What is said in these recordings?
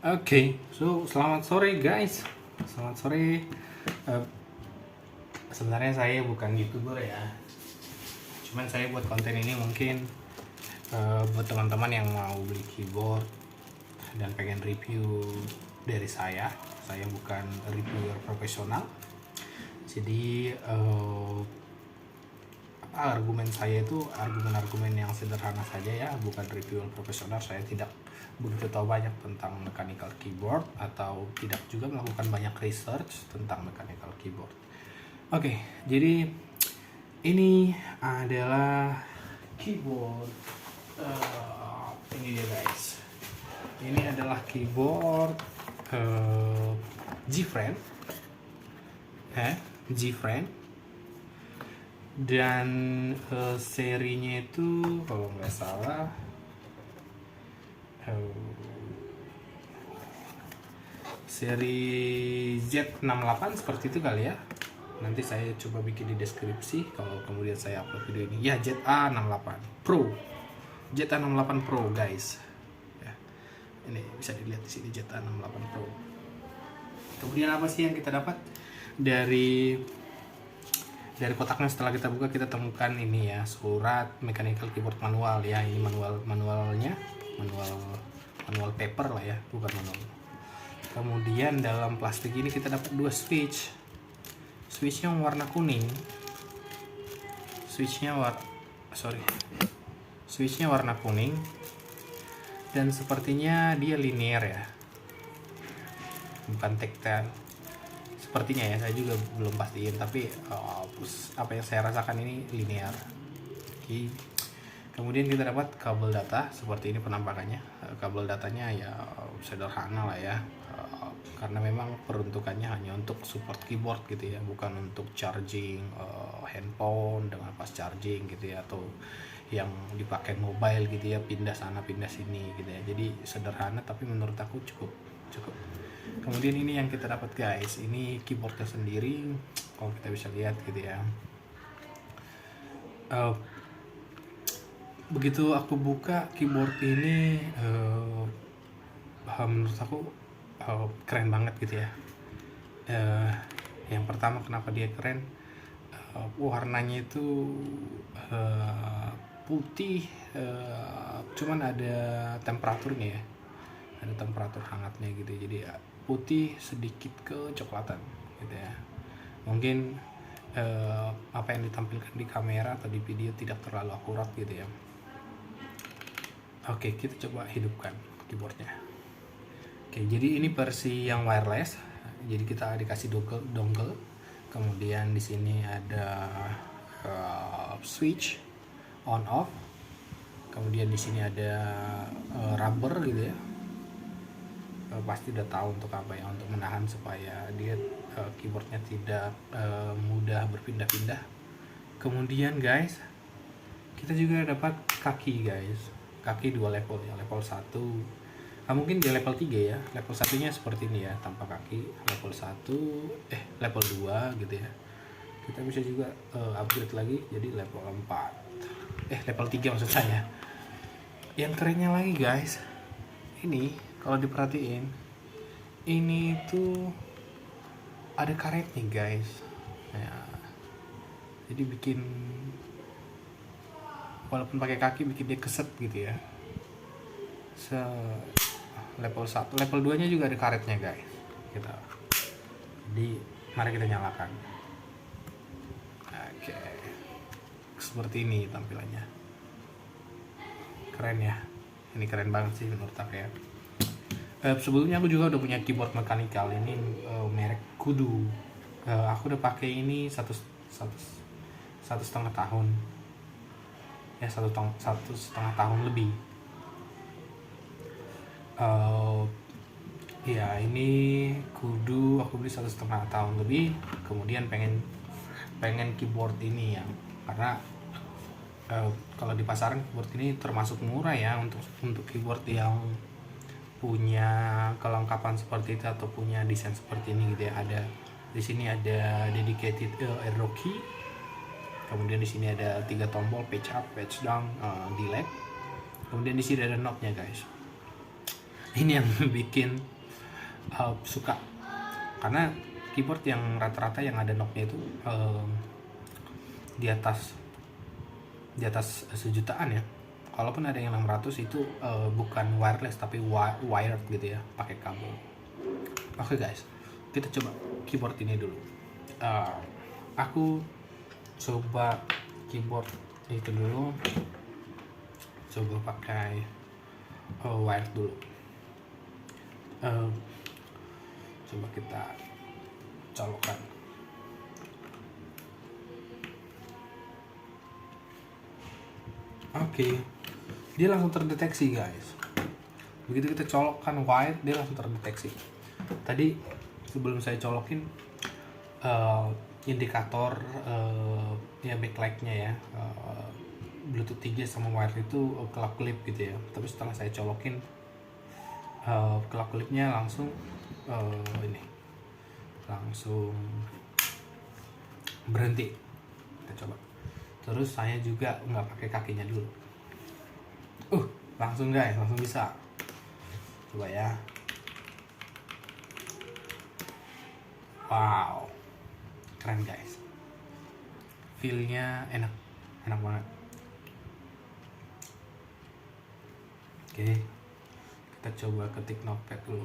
Oke, so selamat sore guys. Selamat sore. Eh, Sebenarnya saya bukan YouTuber ya. Cuman saya buat konten ini mungkin buat teman-teman yang mau beli keyboard dan pengen review dari saya. Saya bukan reviewer profesional. Jadi argumen saya itu argumen-argumen yang sederhana saja ya, bukan review profesional. Saya tidak begitu tahu banyak tentang mechanical keyboard atau tidak juga melakukan banyak research tentang mechanical keyboard. Oke, jadi ini adalah keyboard. Ini dia guys. Ini adalah keyboard G-Friend, G-Friend. Dan serinya itu kalau nggak salah seri Z68 seperti itu kali ya. Nanti saya coba bikin di deskripsi kalau kemudian saya upload video ini. Ya, ZA68 Pro. ZA68 Pro guys. Ya, ini bisa dilihat di sini ZA68 Pro. Kemudian apa sih yang kita dapat dari kotaknya? Setelah kita buka, kita temukan ini ya, surat mechanical keyboard manual ya. Ini manual paper lah ya, bukan manual. Kemudian dalam plastik ini kita dapat dua switchnya warna kuning, switchnya warna kuning, dan sepertinya dia linear ya, bukan tactile sepertinya ya. Saya juga belum pastiin, tapi apa yang saya rasakan ini linear. Oke. Kemudian kita dapat kabel data seperti ini penampakannya. Kabel datanya ya sederhana lah ya, karena memang peruntukannya hanya untuk support keyboard gitu ya, bukan untuk charging handphone dengan fast charging gitu ya, atau yang dipakai mobile gitu ya, pindah sana pindah sini gitu ya. Jadi sederhana tapi menurut aku cukup. Kemudian ini yang kita dapat guys, ini keyboardnya sendiri, kalau kita bisa lihat gitu ya. Begitu aku buka keyboard ini, menurut aku keren banget gitu ya. Yang pertama kenapa dia keren, warnanya itu putih, cuman ada temperaturnya ya, ada temperatur hangatnya gitu. Jadi putih sedikit kecoklatan gitu ya. Mungkin apa yang ditampilkan di kamera atau di video tidak terlalu akurat gitu ya. Oke, kita coba hidupkan keyboardnya. Oke, jadi ini versi yang wireless. Jadi kita dikasih dongle. Kemudian di sini ada switch on off. Kemudian di sini ada rubber gitu ya. Pasti udah tahu untuk apa ya, untuk menahan supaya dia keyboardnya tidak mudah berpindah-pindah. Kemudian guys, kita juga dapat kaki guys, kaki dua level ya, level 1 mungkin di level 3 ya. Level 1 nya seperti ini ya, tanpa kaki. Level 1 level 2 gitu ya. Kita bisa juga upgrade lagi jadi level 4, level 3 maksud saya. Yang kerennya lagi guys, ini kalau diperhatiin, ini tuh ada karetnya guys ya. Jadi bikin, walaupun pakai kaki, bikin dia keset gitu ya. Level 1, level 2 nya juga ada karetnya guys gitu. Jadi mari kita nyalakan. Oke, seperti ini tampilannya. Keren ya, ini keren banget sih menurut aku ya. Sebelumnya aku juga udah punya keyboard mechanical ini, merek Kudu. Aku udah pakai ini satu setengah tahun ya, satu setengah tahun lebih. Ya ini Kudu aku beli 1,5 tahun lebih. Kemudian pengen keyboard ini ya, karena kalau di pasaran keyboard ini termasuk murah ya, untuk keyboard yang punya kelengkapan seperti itu atau punya desain seperti ini gitu ya. Ada di sini ada dedicated arrow key. Kemudian di sini ada 3 tombol, page up, page down, delete. Kemudian di sini ada knobnya guys. Ini yang bikin suka, karena keyboard yang rata-rata yang ada knob-nya itu di atas sejutaan ya. Kalaupun ada yang 600 itu bukan wireless tapi wired gitu ya, pakai kabel. Oke guys, kita coba keyboard ini dulu. Aku coba keyboard itu dulu, coba pakai wired dulu. Coba kita colokkan. Oke, dia langsung terdeteksi guys. Begitu kita colokkan wired, dia langsung terdeteksi. Tadi sebelum saya colokin indikator ya backlightnya ya, Bluetooth 3 sama wire itu kelap-kelip gitu ya. Tapi setelah saya colokin kelap-kelipnya langsung ini langsung berhenti. Kita coba. Terus saya juga nggak pakai kakinya dulu. Langsung guys, langsung bisa. Coba ya. Wow, keren guys. Feel-nya enak banget. Oke, kita coba ketik notepad dulu.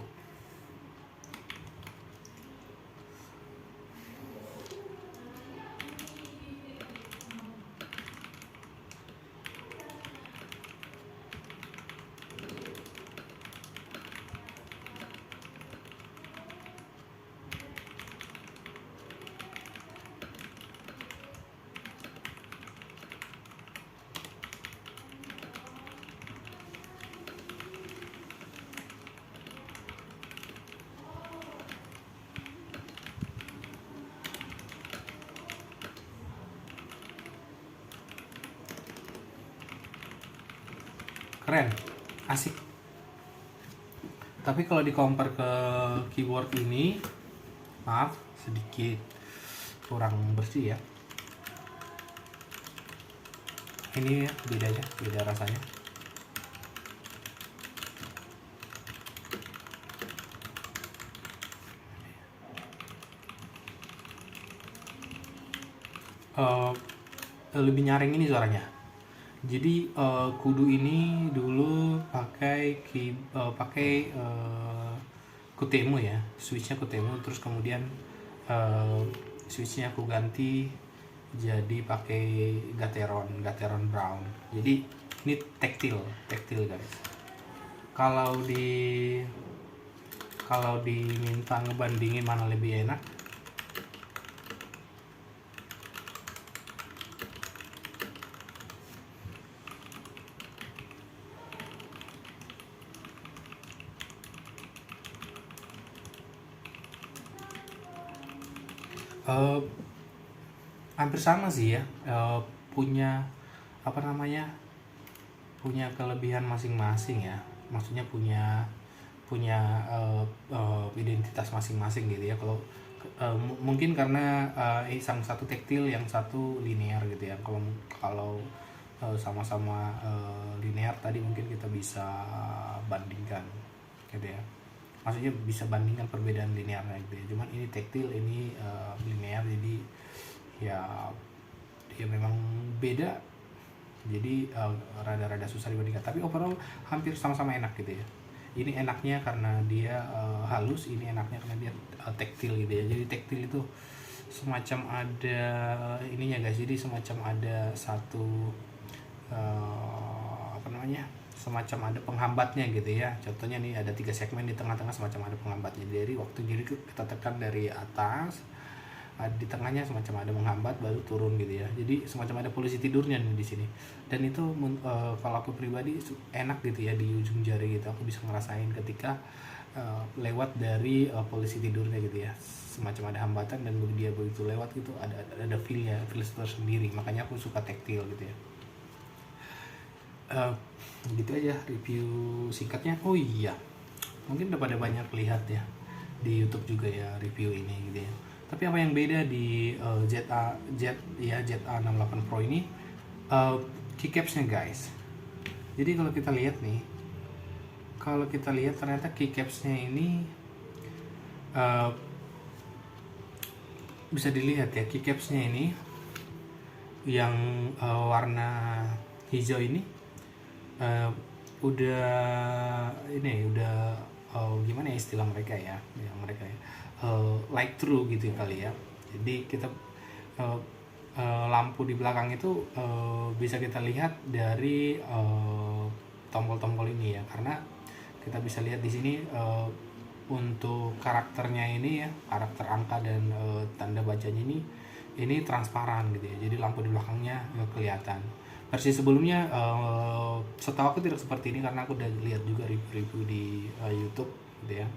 Keren, asik. Tapi kalau di compare ke keyboard ini, maaf sedikit kurang bersih ya. Ini ya, beda rasanya. Lebih nyaring ini suaranya. Jadi kudu ini dulu pakai Qtemo ya, switchnya Qtemo, terus kemudian switchnya aku ganti jadi pakai Gateron Brown. Jadi ini taktil guys. Kalau diminta ngebandingin mana lebih enak, hampir sama sih ya, punya punya kelebihan masing-masing ya, maksudnya punya identitas masing-masing gitu ya. Kalau mungkin karena yang satu taktil, yang satu linear gitu ya. Kalau sama-sama linear tadi mungkin kita bisa bandingkan gitu ya, maksudnya bisa bandingkan perbedaan linearnya gitu ya. Cuman ini taktil, ini linear, jadi ya memang beda, jadi rada-rada susah dibandingkan. Tapi overall hampir sama-sama enak gitu ya. Ini enaknya karena dia halus, ini enaknya karena dia taktil gitu ya. Jadi taktil itu semacam ada ininya guys, jadi semacam ada satu semacam ada penghambatnya gitu ya. Contohnya nih ada 3 segmen, di tengah-tengah semacam ada penghambatnya. Jadi kita tekan dari atas, di tengahnya semacam ada menghambat, baru turun gitu ya. Jadi semacam ada polisi tidurnya nih di sini. Dan itu kalau aku pribadi enak gitu ya, di ujung jari gitu aku bisa ngerasain ketika lewat dari polisi tidurnya gitu ya. Semacam ada hambatan, dan dia begitu lewat gitu ada feel tersendiri. Makanya aku suka taktil gitu ya. Gitu aja review singkatnya. Oh iya, mungkin udah pada banyak lihat ya di YouTube juga ya review ini gitu ya. Tapi apa yang beda di ZA68 Pro ini, keycapsnya guys. Jadi kalau kita lihat ternyata keycapsnya ini Eh, bisa dilihat ya keycapsnya ini yang warna hijau ini eh, udah ini udah gimana ya istilah mereka ya yang mereka ya light through gitu kali ya. Jadi kita eh, lampu di belakang itu bisa kita lihat dari tombol-tombol ini ya, karena kita bisa lihat di sini untuk karakternya ini ya, karakter angka dan tanda bacanya ini transparan gitu ya, jadi lampu di belakangnya nggak kelihatan. Versi sebelumnya setahu aku tidak seperti ini, karena aku udah lihat juga review-review di YouTube gitu ya.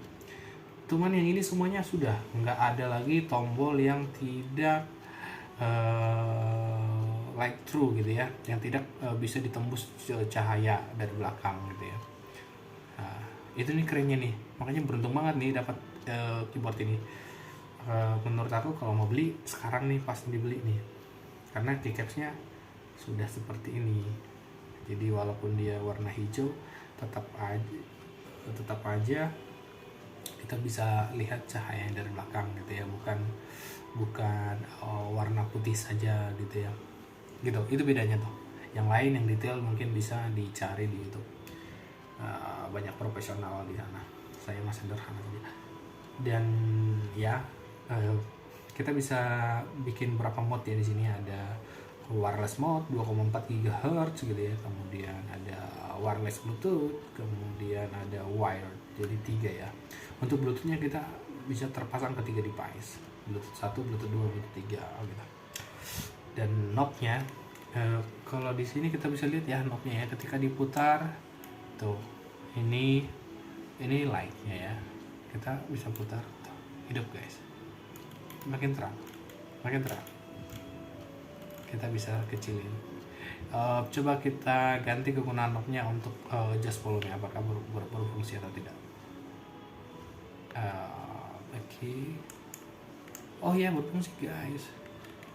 Cuman yang ini semuanya sudah nggak ada lagi tombol yang tidak light through gitu ya, yang tidak bisa ditembus cahaya dari belakang gitu ya. Nah, itu nih kerennya nih, makanya beruntung banget nih dapat keyboard ini. Menurut aku kalau mau beli sekarang nih pas dibeli nih, karena keycapsnya sudah seperti ini. Jadi walaupun dia warna hijau, tetap aja kita bisa lihat cahaya dari belakang gitu ya, bukan warna putih saja gitu ya. Gitu, itu bedanya tuh. Yang lain yang detail mungkin bisa dicari di YouTube. Banyak profesional di sana. Saya mah sederhana saja. Dan ya kita bisa bikin berapa mode ya di sini. Ada wireless mode 2,4 GHz gitu ya, kemudian ada wireless Bluetooth, kemudian ada wired, jadi 3 ya. Untuk Bluetoothnya kita bisa terpasang ke 3 device, Bluetooth 1, Bluetooth 2, Bluetooth 3 gitu. Dan knobnya kalau di sini kita bisa lihat ya knobnya ya, ketika diputar tuh ini lightnya ya, kita bisa putar tuh, hidup guys, makin terang. Kita bisa kecilin. Coba kita ganti kegunaan knobnya untuk adjust volume, apakah berfungsi atau tidak. Oke. Oh ya, berfungsi guys.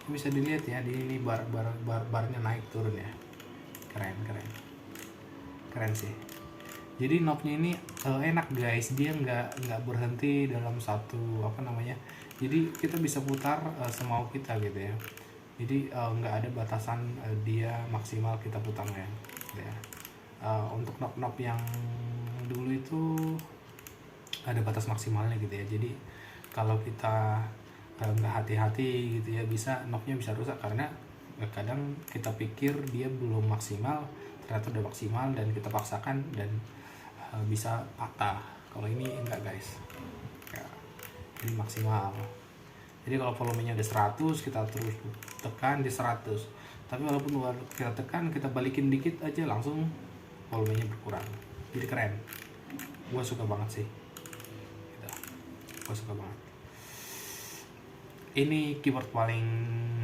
Bisa dilihat ya, di ini barnya naik turun ya. Keren sih. Jadi knobnya ini enak guys, dia nggak berhenti dalam satu jadi kita bisa putar semau kita gitu ya. Jadi nggak ada batasan dia maksimal kita putarnya gitu ya. Untuk knob yang dulu itu ada batas maksimalnya gitu ya. Jadi kalau kita nggak hati-hati gitu ya, knobnya bisa rusak, karena kadang kita pikir dia belum maksimal, ternyata udah maksimal dan kita paksakan dan bisa patah. Kalau ini enggak guys ya, ini maksimal. Jadi kalau volumenya udah 100, kita terus tekan di 100. Tapi walaupun kita tekan, kita balikin dikit aja langsung volumenya berkurang. Jadi keren. Gua suka banget sih. Gitu. Gua suka banget. Ini keyboard paling,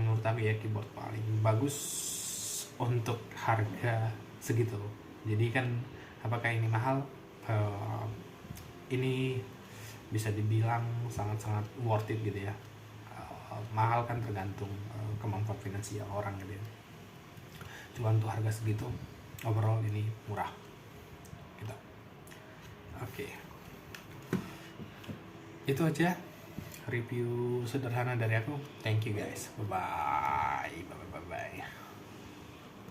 menurut aku ya, keyboard paling bagus untuk harga segitu. Jadi kan apakah ini mahal? Ini bisa dibilang sangat-sangat worth it gitu ya. Mahal kan tergantung kemampuan finansial orang gitu ya. Cuma untuk harga segitu overall ini murah gitu. Oke. Itu aja review sederhana dari aku. Thank you guys. Bye bye.